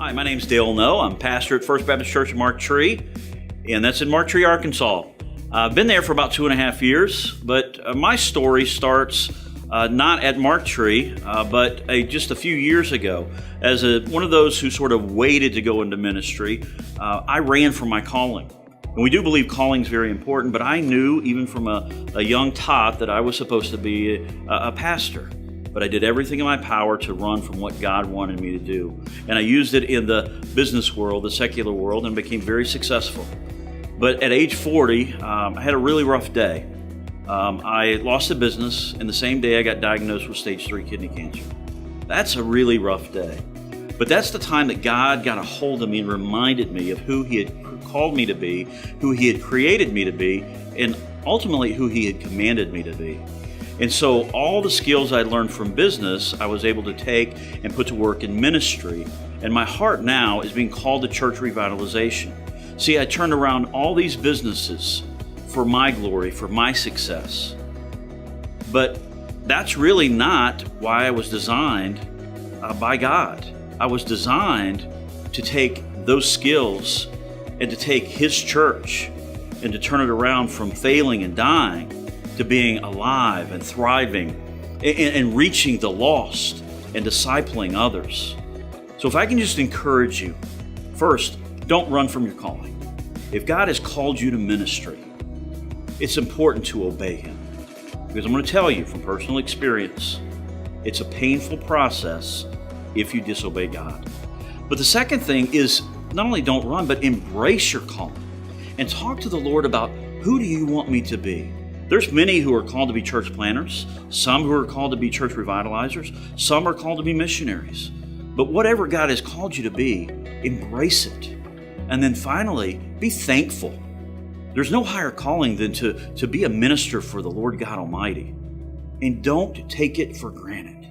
Hi, my name's Dale Noe. I'm pastor at First Baptist Church in Mark Tree, and that's in Mark Tree, Arkansas. I've been there for about 2.5 years, but my story starts not at Mark Tree, but just a few years ago. As one of those who sort of waited to go into ministry, I ran from my calling. And we do believe calling is very important, but I knew even from a young tot that I was supposed to be a pastor. But I did everything in my power to run from what God wanted me to do. And I used it in the business world, the secular world, and became very successful. But at age 40, I had a really rough day. I lost the business, and the same day I got diagnosed with stage 3 kidney cancer. That's a really rough day. But that's the time that God got a hold of me and reminded me of who He had called me to be, who He had created me to be, and ultimately who He had commanded me to be. And so all the skills I learned from business, I was able to take and put to work in ministry. And my heart now is being called to church revitalization. See, I turned around all these businesses for my glory, for my success. But that's really not why I was designed by God. I was designed to take those skills and to take His church and to turn it around from failing and dying to being alive and thriving and reaching the lost and discipling others. So if I can just encourage you, first, don't run from your calling. If God has called you to ministry, it's important to obey Him. Because I'm going to tell you from personal experience, it's a painful process if you disobey God. But the second thing is not only don't run, but embrace your calling and talk to the Lord about who do you want me to be? There's many who are called to be church planners, some who are called to be church revitalizers, some are called to be missionaries. But whatever God has called you to be, embrace it. And then finally, be thankful. There's no higher calling than to be a minister for the Lord God Almighty. And don't take it for granted.